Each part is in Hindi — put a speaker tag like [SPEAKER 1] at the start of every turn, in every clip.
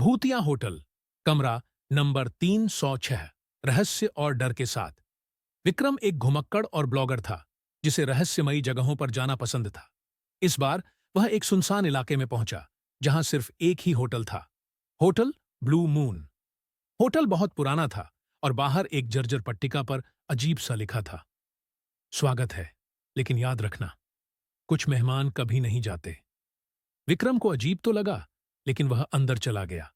[SPEAKER 1] भूतिया होटल, कमरा नंबर 306। रहस्य और डर के साथ। विक्रम एक घुमक्कड़ और ब्लॉगर था जिसे रहस्यमयी जगहों पर जाना पसंद था। इस बार वह एक सुनसान इलाके में पहुंचा जहां सिर्फ एक ही होटल था, होटल ब्लू मून। होटल बहुत पुराना था और बाहर एक जर्जर पट्टिका पर अजीब सा लिखा था, स्वागत है, लेकिन याद रखना कुछ मेहमान कभी नहीं जाते। विक्रम को अजीब तो लगा, लेकिन वह अंदर चला गया।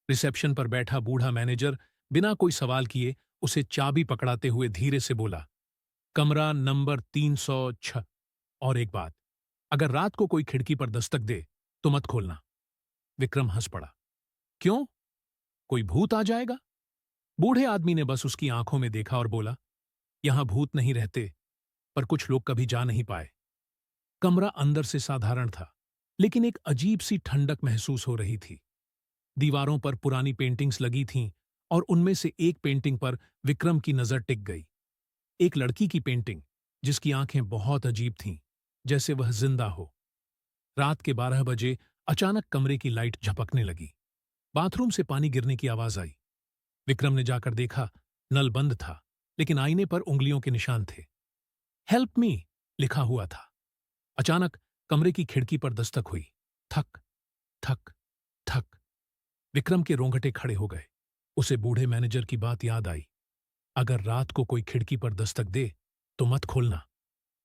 [SPEAKER 1] रिसेप्शन पर बैठा बूढ़ा मैनेजर बिना कोई सवाल किए उसे चाबी पकड़ाते हुए धीरे से बोला, कमरा नंबर 306। और एक बात, अगर रात को कोई खिड़की पर दस्तक दे तो मत खोलना। विक्रम हंस पड़ा। क्यों? कोई भूत आ जाएगा? बूढ़े आदमी ने बस उसकी आंखों में देखा और बोला, यहां भूत नहीं रहते, पर कुछ लोग कभी जा नहीं पाए। कमरा अंदर से साधारण था, लेकिन एक अजीब सी ठंडक महसूस हो रही थी। दीवारों पर पुरानी पेंटिंग्स लगी थीं और उनमें से एक पेंटिंग पर विक्रम की नजर टिक गई। एक लड़की की पेंटिंग जिसकी आंखें बहुत अजीब थीं, जैसे वह जिंदा हो। रात के 12 बजे अचानक कमरे की लाइट झपकने लगी। बाथरूम से पानी गिरने की आवाज आई। विक्रम ने जाकर देखा, नल बंद था, लेकिन आईने पर उंगलियों के निशान थे। हेल्प मी लिखा हुआ था। अचानक कमरे की खिड़की पर दस्तक हुई। ठक ठक ठक। विक्रम के रोंगटे खड़े हो गए। उसे बूढ़े मैनेजर की बात याद आई, अगर रात को कोई खिड़की पर दस्तक दे तो मत खोलना।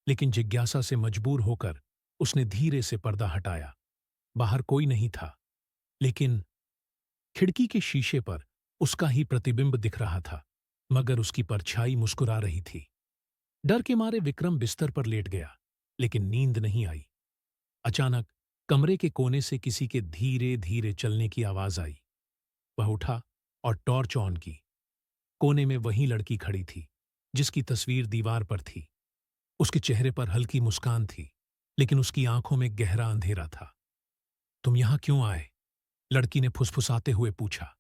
[SPEAKER 1] लेकिन जिज्ञासा से मजबूर होकर उसने धीरे से पर्दा हटाया। बाहर कोई नहीं था, लेकिन खिड़की के शीशे पर उसका ही प्रतिबिंब दिख रहा था, मगर उसकी परछाई मुस्कुरा रही थी। डर के मारे विक्रम बिस्तर पर लेट गया, लेकिन नींद नहीं आई। अचानक कमरे के कोने से किसी के धीरे धीरे चलने की आवाज आई। वह उठा और टॉर्च ऑन की। कोने में वही लड़की खड़ी थी जिसकी तस्वीर दीवार पर थी। उसके चेहरे पर हल्की मुस्कान थी, लेकिन उसकी आंखों में गहरा अंधेरा था। तुम यहां क्यों आए? लड़की ने फुसफुसाते हुए पूछा।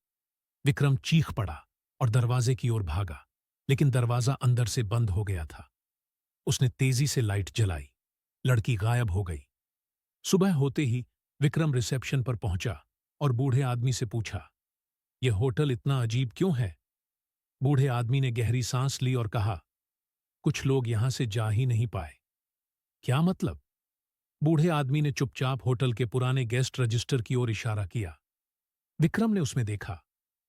[SPEAKER 1] विक्रम चीख पड़ा और दरवाजे की ओर भागा, लेकिन दरवाजा अंदर से बंद हो गया था। उसने तेजी से लाइट जलाई। लड़की गायब हो गई। सुबह होते ही विक्रम रिसेप्शन पर पहुंचा और बूढ़े आदमी से पूछा, यह होटल इतना अजीब क्यों है? बूढ़े आदमी ने गहरी सांस ली और कहा, कुछ लोग यहां से जा ही नहीं पाए। क्या मतलब? बूढ़े आदमी ने चुपचाप होटल के पुराने गेस्ट रजिस्टर की ओर इशारा किया। विक्रम ने उसमें देखा,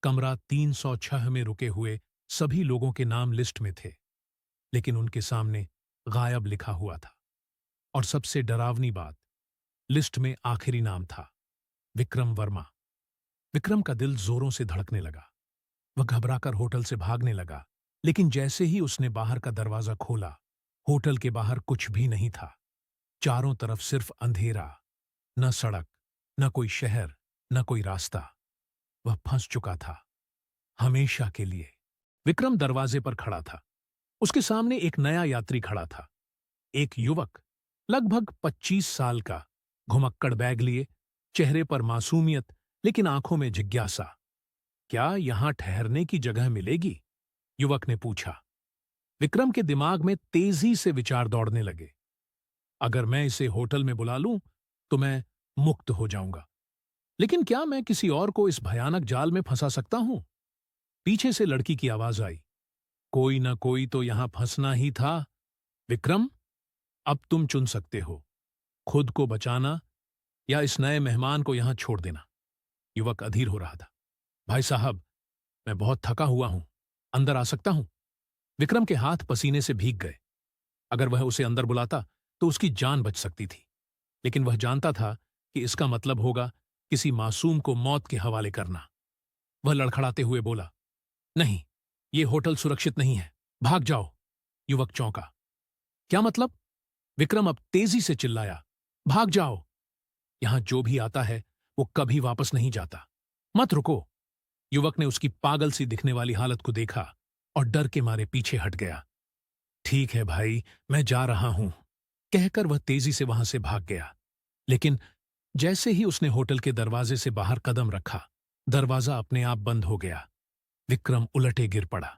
[SPEAKER 1] कमरा 306 में रुके हुए सभी लोगों के नाम लिस्ट में थे, लेकिन उनके सामने गायब लिखा हुआ था। और सबसे डरावनी बात, लिस्ट में आखिरी नाम था, विक्रम वर्मा। विक्रम का दिल जोरों से धड़कने लगा। वह घबराकर होटल से भागने लगा, लेकिन जैसे ही उसने बाहर का दरवाजा खोला, होटल के बाहर कुछ भी नहीं था। चारों तरफ सिर्फ अंधेरा, न सड़क, न कोई शहर, न कोई रास्ता। वह फंस चुका था, हमेशा के लिए। विक्रम दरवाजे पर खड़ा था। उसके सामने एक नया यात्री खड़ा था, एक युवक, लगभग 25 साल का, घुमक्कड़ बैग लिए, चेहरे पर मासूमियत लेकिन आंखों में जिज्ञासा। क्या यहां ठहरने की जगह मिलेगी? युवक ने पूछा। विक्रम के दिमाग में तेजी से विचार दौड़ने लगे। अगर मैं इसे होटल में बुला लूं तो मैं मुक्त हो जाऊंगा, लेकिन क्या मैं किसी और को इस भयानक जाल में फंसा सकता हूं? पीछे से लड़की की आवाज आई, कोई ना कोई तो यहां फंसना ही था। विक्रम, अब तुम चुन सकते हो, खुद को बचाना या इस नए मेहमान को यहां छोड़ देना। युवक अधीर हो रहा था। भाई साहब, मैं बहुत थका हुआ हूं, अंदर आ सकता हूं? विक्रम के हाथ पसीने से भीग गए। अगर वह उसे अंदर बुलाता तो उसकी जान बच सकती थी, लेकिन वह जानता था कि इसका मतलब होगा किसी मासूम को मौत के हवाले करना। वह लड़खड़ाते हुए बोला, नहीं, यह होटल सुरक्षित नहीं है, भाग जाओ। युवक चौंका। क्या मतलब? विक्रम अब तेजी से चिल्लाया, भाग जाओ। यहां जो भी आता है वो कभी वापस नहीं जाता, मत रुको। युवक ने उसकी पागल सी दिखने वाली हालत को देखा और डर के मारे पीछे हट गया। ठीक है भाई, मैं जा रहा हूं, कहकर वह तेजी से वहां से भाग गया। लेकिन जैसे ही उसने होटल के दरवाजे से बाहर कदम रखा, दरवाजा अपने आप बंद हो गया। विक्रम उलटे गिर पड़ा।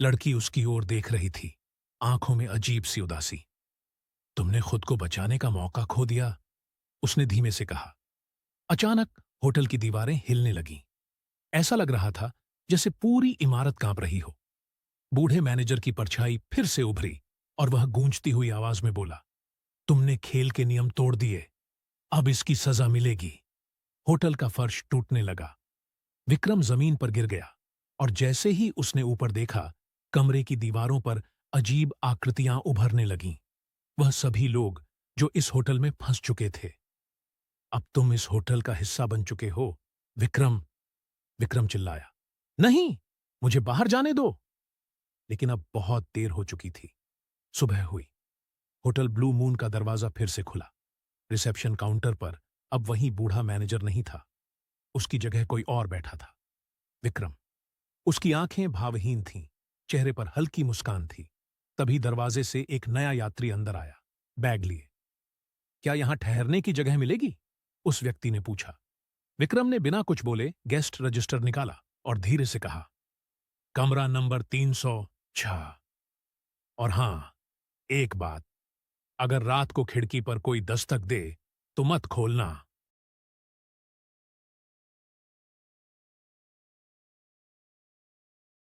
[SPEAKER 1] लड़की उसकी ओर देख रही थी, आंखों में अजीब सी उदासी। तुमने खुद को बचाने का मौका खो दिया, उसने धीमे से कहा। अचानक होटल की दीवारें हिलने लगीं। ऐसा लग रहा था जैसे पूरी इमारत कांप रही हो। बूढ़े मैनेजर की परछाई फिर से उभरी और वह गूंजती हुई आवाज में बोला, तुमने खेल के नियम तोड़ दिए, अब इसकी सजा मिलेगी। होटल का फर्श टूटने लगा। विक्रम जमीन पर गिर गया और जैसे ही उसने ऊपर देखा, कमरे की दीवारों पर अजीब आकृतियां उभरने लगीं। वह सभी लोग जो इस होटल में फंस चुके थे। अब तुम इस होटल का हिस्सा बन चुके हो, विक्रम। विक्रम चिल्लाया, नहीं, मुझे बाहर जाने दो। लेकिन अब बहुत देर हो चुकी थी। सुबह हुई। होटल ब्लू मून का दरवाजा फिर से खुला। रिसेप्शन काउंटर पर अब वही बूढ़ा मैनेजर नहीं था। उसकी जगह कोई और बैठा था, विक्रम। उसकी आंखें भावहीन थीं, चेहरे पर हल्की मुस्कान थी। तभी दरवाजे से एक नया यात्री अंदर आया, बैग लिए। क्या यहां ठहरने की जगह मिलेगी? उस व्यक्ति ने पूछा। विक्रम ने बिना कुछ बोले गेस्ट रजिस्टर निकाला और धीरे से कहा, कमरा नंबर 306। और हां, एक बात, अगर रात को खिड़की पर कोई दस्तक दे तो मत खोलना।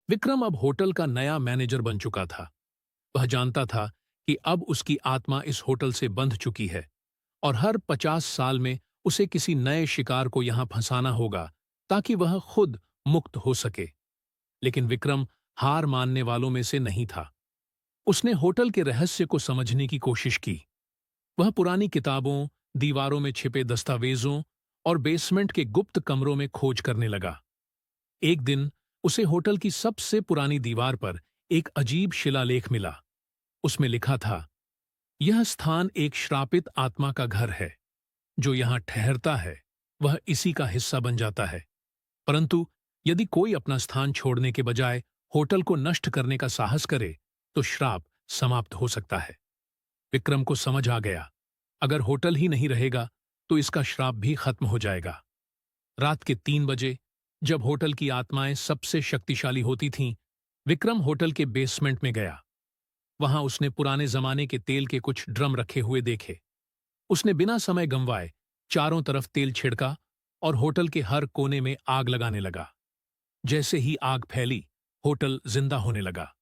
[SPEAKER 1] विक्रम अब होटल का नया मैनेजर बन चुका था। वह जानता था कि अब उसकी आत्मा इस होटल से बंध चुकी है और हर 50 साल में उसे किसी नए शिकार को यहां फंसाना होगा ताकि वह खुद मुक्त हो सके। लेकिन विक्रम हार मानने वालों में से नहीं था। उसने होटल के रहस्य को समझने की कोशिश की। वह पुरानी किताबों, दीवारों में छिपे दस्तावेजों और बेसमेंट के गुप्त कमरों में खोज करने लगा। एक दिन उसे होटल की सबसे पुरानी दीवार पर एक अजीब शिलालेख मिला। उसमें लिखा था, यह स्थान एक श्रापित आत्मा का घर है। जो यहां ठहरता है वह इसी का हिस्सा बन जाता है। परंतु यदि कोई अपना स्थान छोड़ने के बजाय होटल को नष्ट करने का साहस करे तो श्राप समाप्त हो सकता है। विक्रम को समझ आ गया, अगर होटल ही नहीं रहेगा तो इसका श्राप भी खत्म हो जाएगा। रात के 3 बजे, जब होटल की आत्माएं सबसे शक्तिशाली होती थीं, विक्रम होटल के बेसमेंट में गया। वहां उसने पुराने जमाने के तेल के कुछ ड्रम रखे हुए देखे। उसने बिना समय गंवाए चारों तरफ तेल छिड़का और होटल के हर कोने में आग लगाने लगा। जैसे ही आग फैली, होटल जिंदा होने लगा।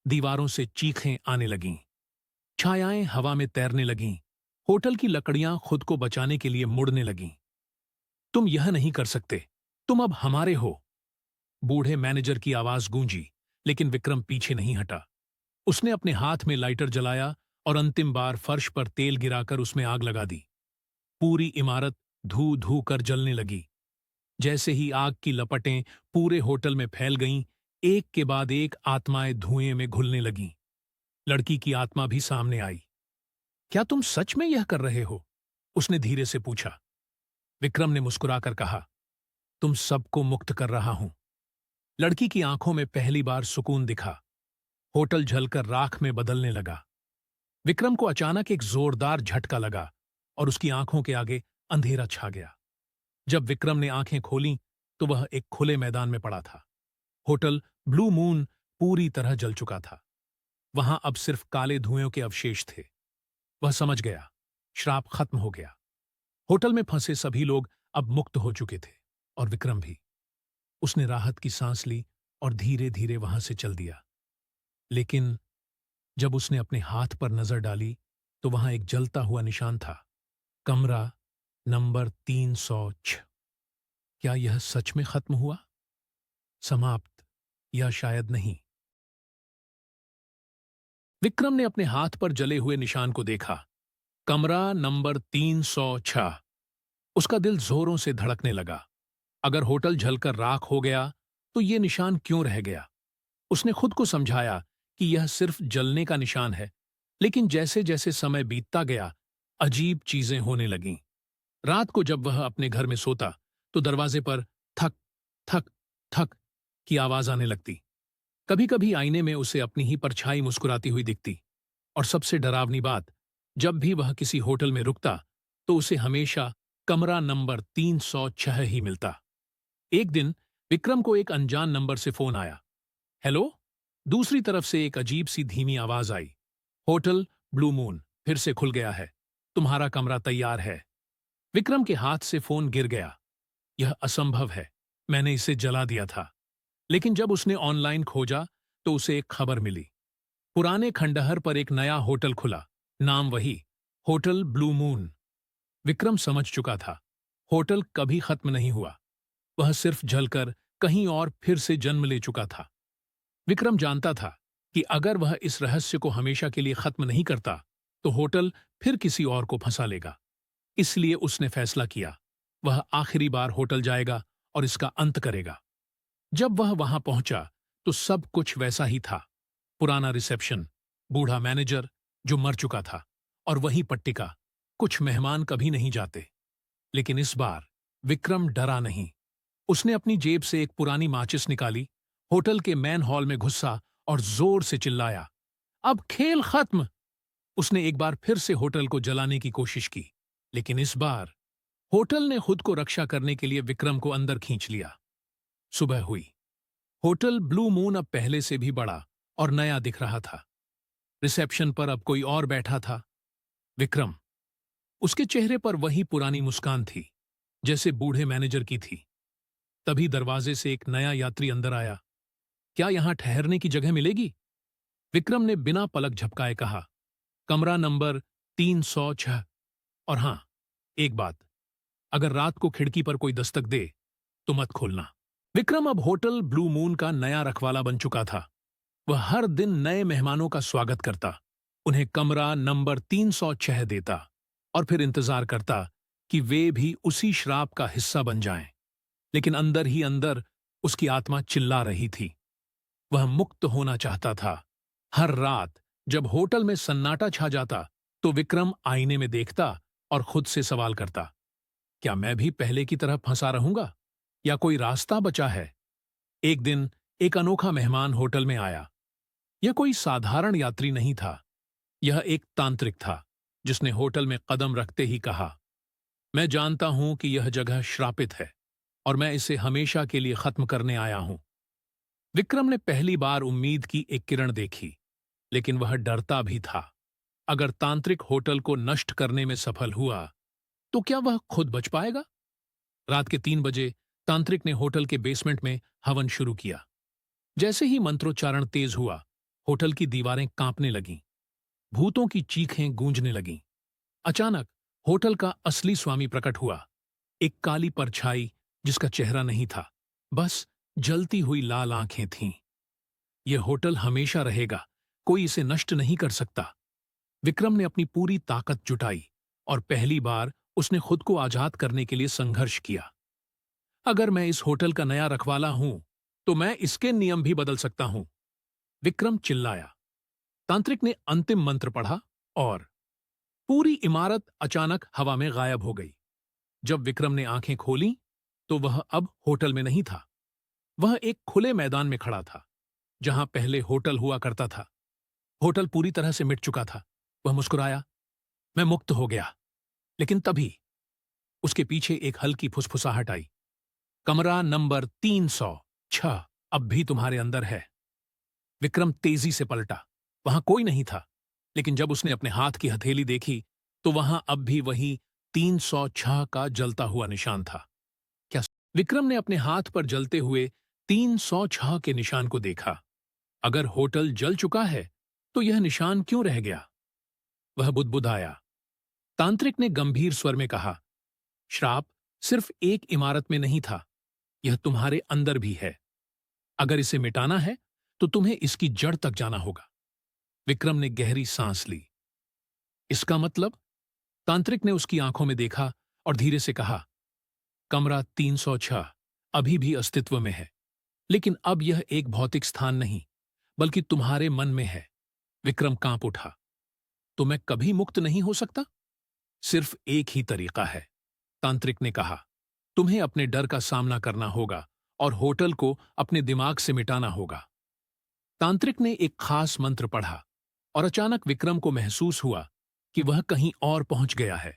[SPEAKER 1] दीवारों से चीखें आने लगीं, छायाएं हवा में तैरने लगीं, होटल की लकड़ियां खुद को बचाने के लिए मुड़ने लगीं। तुम यह नहीं कर सकते, तुम अब हमारे हो। बूढ़े मैनेजर की आवाज गूंजी, लेकिन विक्रम पीछे नहीं हटा। उसने अपने हाथ में लाइटर जलाया और अंतिम बार फर्श पर तेल गिराकर उसमें आग लगा दी। पूरी इमारत धू धू कर जलने लगी। जैसे ही आग की लपटें पूरे होटल में फैल गईं, एक के बाद एक आत्माएं धुएं में घुलने लगीं। लड़की की आत्मा भी सामने आई। क्या तुम सच में यह कर रहे हो? उसने धीरे से पूछा। विक्रम ने मुस्कुराकर कहा, तुम सबको मुक्त कर रहा हूं। लड़की की आंखों में पहली बार सुकून दिखा। होटल जलकर राख में बदलने लगा। विक्रम को अचानक एक जोरदार झटका लगा और उसकी आंखों के आगे अंधेरा छा गया। जब विक्रम ने आंखें खोलीं तो वह एक खुले मैदान में पड़ा था। होटल ब्लू मून पूरी तरह जल चुका था। वहां अब सिर्फ काले धुएं के अवशेष थे। वह समझ गया, श्राप खत्म हो गया। होटल में फंसे सभी लोग अब मुक्त हो चुके थे और विक्रम भी। उसने राहत की सांस ली और धीरे धीरे वहां से चल दिया। लेकिन जब उसने अपने हाथ पर नजर डाली तो वहां एक जलता हुआ निशान था, कमरा नंबर 306। क्या यह सच में खत्म हुआ, समाप्त, या शायद नहीं? विक्रम ने अपने हाथ पर जले हुए निशान को देखा, कमरा नंबर 306। उसका दिल जोरों से धड़कने लगा। अगर होटल जलकर राख हो गया तो ये निशान क्यों रह गया? उसने खुद को समझाया कि यह सिर्फ जलने का निशान है। लेकिन जैसे जैसे समय बीतता गया, अजीब चीजें होने लगीं। रात को जब वह अपने घर में सोता तो दरवाजे पर थक थक थक की आवाज आने लगती। कभी कभी आईने में उसे अपनी ही परछाई मुस्कुराती हुई दिखती। और सबसे डरावनी बात, जब भी वह किसी होटल में रुकता तो उसे हमेशा कमरा नंबर 306 ही मिलता। एक दिन विक्रम को एक अनजान नंबर से फोन आया। हेलो। दूसरी तरफ से एक अजीब सी धीमी आवाज आई, होटल ब्लू मून फिर से खुल गया है, तुम्हारा कमरा तैयार है। विक्रम के हाथ से फोन गिर गया। यह असंभव है, मैंने इसे जला दिया था। लेकिन जब उसने ऑनलाइन खोजा तो उसे एक खबर मिली। पुराने खंडहर पर एक नया होटल खुला, नाम वही, होटल ब्लू मून। विक्रम समझ चुका था, होटल कभी खत्म नहीं हुआ, वह सिर्फ जलकर कहीं और फिर से जन्म ले चुका था। विक्रम जानता था कि अगर वह इस रहस्य को हमेशा के लिए खत्म नहीं करता तो होटल फिर किसी और को फंसा लेगा। इसलिए उसने फैसला किया, वह आखिरी बार होटल जाएगा और इसका अंत करेगा। जब वह वहां पहुंचा तो सब कुछ वैसा ही था। पुराना रिसेप्शन, बूढ़ा मैनेजर जो मर चुका था, और वही पट्टिका, कुछ मेहमान कभी नहीं जाते। लेकिन इस बार विक्रम डरा नहीं। उसने अपनी जेब से एक पुरानी माचिस निकाली, होटल के मैन हॉल में घुसा और जोर से चिल्लाया, अब खेल खत्म। उसने एक बार फिर से होटल को जलाने की कोशिश की, लेकिन इस बार होटल ने खुद को रक्षा करने के लिए विक्रम को अंदर खींच लिया। सुबह हुई। होटल ब्लू मून अब पहले से भी बड़ा और नया दिख रहा था। रिसेप्शन पर अब कोई और बैठा था, विक्रम। उसके चेहरे पर वही पुरानी मुस्कान थी, जैसे बूढ़े मैनेजर की थी। तभी दरवाजे से एक नया यात्री अंदर आया। क्या यहां ठहरने की जगह मिलेगी? विक्रम ने बिना पलक झपकाए कहा, कमरा नंबर 306। और हां, एक बात, अगर रात को खिड़की पर कोई दस्तक दे तो मत खोलना। विक्रम अब होटल ब्लू मून का नया रखवाला बन चुका था। वह हर दिन नए मेहमानों का स्वागत करता, उन्हें कमरा नंबर 306 देता और फिर इंतजार करता कि वे भी उसी श्राप का हिस्सा बन जाएं। लेकिन अंदर ही अंदर उसकी आत्मा चिल्ला रही थी। वह मुक्त होना चाहता था। हर रात जब होटल में सन्नाटा छा जाता तो विक्रम आईने में देखता और खुद से सवाल करता, क्या मैं भी पहले की तरह फंसा रहूंगा या कोई रास्ता बचा है? एक दिन एक अनोखा मेहमान होटल में आया। यह कोई साधारण यात्री नहीं था, यह एक तांत्रिक था, जिसने होटल में कदम रखते ही कहा, मैं जानता हूं कि यह जगह श्रापित है और मैं इसे हमेशा के लिए खत्म करने आया हूं। विक्रम ने पहली बार उम्मीद की एक किरण देखी, लेकिन वह डरता भी था। अगर तांत्रिक होटल को नष्ट करने में सफल हुआ तो क्या वह खुद बच पाएगा? रात के 3 बजे तांत्रिक ने होटल के बेसमेंट में हवन शुरू किया। जैसे ही मंत्रोच्चारण तेज हुआ, होटल की दीवारें कांपने लगीं, भूतों की चीखें गूंजने लगीं। अचानक होटल का असली स्वामी प्रकट हुआ, एक काली परछाई जिसका चेहरा नहीं था, बस जलती हुई लाल आंखें थीं। यह होटल हमेशा रहेगा, कोई इसे नष्ट नहीं कर सकता। विक्रम ने अपनी पूरी ताकत जुटाई और पहली बार उसने खुद को आजाद करने के लिए संघर्ष किया। अगर मैं इस होटल का नया रखवाला हूं तो मैं इसके नियम भी बदल सकता हूं, विक्रम चिल्लाया। तांत्रिक ने अंतिम मंत्र पढ़ा और पूरी इमारत अचानक हवा में गायब हो गई। जब विक्रम ने आंखें खोलीं तो वह अब होटल में नहीं था। वह एक खुले मैदान में खड़ा था, जहां पहले होटल हुआ करता था। होटल पूरी तरह से मिट चुका था। वह मुस्कुराया, मैं मुक्त हो गया। लेकिन तभी उसके पीछे एक हल्की फुसफुसाहट आई, कमरा नंबर 306 अब भी तुम्हारे अंदर है। विक्रम तेजी से पलटा। वहां कोई नहीं था, लेकिन जब उसने अपने हाथ की हथेली देखी तो वहां अब भी वही 306 का जलता हुआ निशान था। क्या? विक्रम ने अपने हाथ पर जलते हुए 306 के निशान को देखा। अगर होटल जल चुका है तो यह निशान क्यों रह गया? वह बुदबुदाया। तांत्रिक ने गंभीर स्वर में कहा, श्राप सिर्फ एक इमारत में नहीं था, यह तुम्हारे अंदर भी है। अगर इसे मिटाना है तो तुम्हें इसकी जड़ तक जाना होगा। विक्रम ने गहरी सांस ली। इसका मतलब? तांत्रिक ने उसकी आंखों में देखा और धीरे से कहा, कमरा 306 अभी भी अस्तित्व में है, लेकिन अब यह एक भौतिक स्थान नहीं बल्कि तुम्हारे मन में है। विक्रम कांप उठा। तो मैं कभी मुक्त नहीं हो सकता? सिर्फ एक ही तरीका है, तांत्रिक ने कहा, तुम्हें अपने डर का सामना करना होगा और होटल को अपने दिमाग से मिटाना होगा। तांत्रिक ने एक खास मंत्र पढ़ा और अचानक विक्रम को महसूस हुआ कि वह कहीं और पहुंच गया है,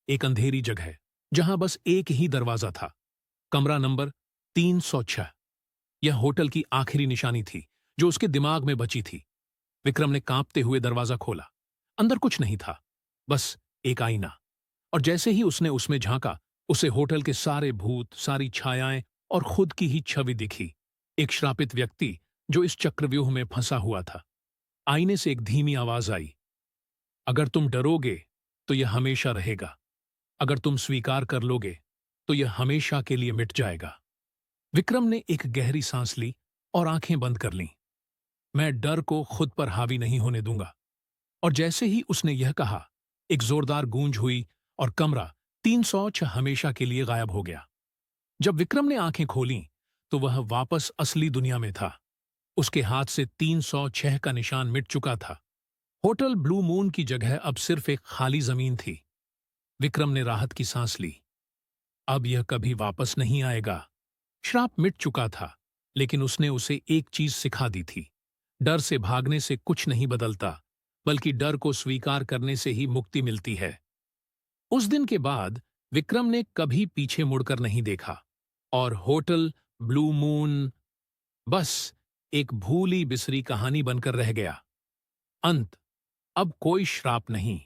[SPEAKER 1] एक अंधेरी जगह जहां बस एक ही दरवाजा था, कमरा नंबर 306। यह होटल की आखिरी निशानी थी जो उसके दिमाग में बची थी। विक्रम ने कांपते हुए दरवाजा खोला। अंदर कुछ नहीं था, बस एक आईना। और जैसे ही उसने उसमें झांका उसे होटल के सारे भूत, सारी छायाएं और खुद की ही छवि दिखी। एक श्रापित व्यक्ति जो इस चक्रव्यूह में फंसा हुआ था। आईने से एक धीमी आवाज आई, अगर तुम डरोगे तो यह हमेशा रहेगा, अगर तुम स्वीकार कर लोगे तो यह हमेशा के लिए मिट जाएगा। विक्रम ने एक गहरी सांस ली और आंखें बंद कर लीं। मैं डर को खुद पर हावी नहीं होने दूंगा। और जैसे ही उसने यह कहा, एक जोरदार गूंज हुई और कमरा 306 हमेशा के लिए गायब हो गया। जब विक्रम ने आंखें खोलीं, तो वह वापस असली दुनिया में था। उसके हाथ से 306 का निशान मिट चुका था। होटल ब्लू मून की जगह अब सिर्फ एक खाली जमीन थी। विक्रम ने राहत की सांस ली। अब यह कभी वापस नहीं आएगा। श्राप मिट चुका था, लेकिन उसने उसे एक चीज सिखा दी थी। डर से भागने से कुछ नहीं बदलता, बल्कि डर को स्वीकार करने से ही मुक्ति मिलती है। उस दिन के बाद विक्रम ने कभी पीछे मुड़कर नहीं देखा और होटल ब्लू मून बस एक भूली बिसरी कहानी बनकर रह गया। अंत, अब कोई श्राप नहीं,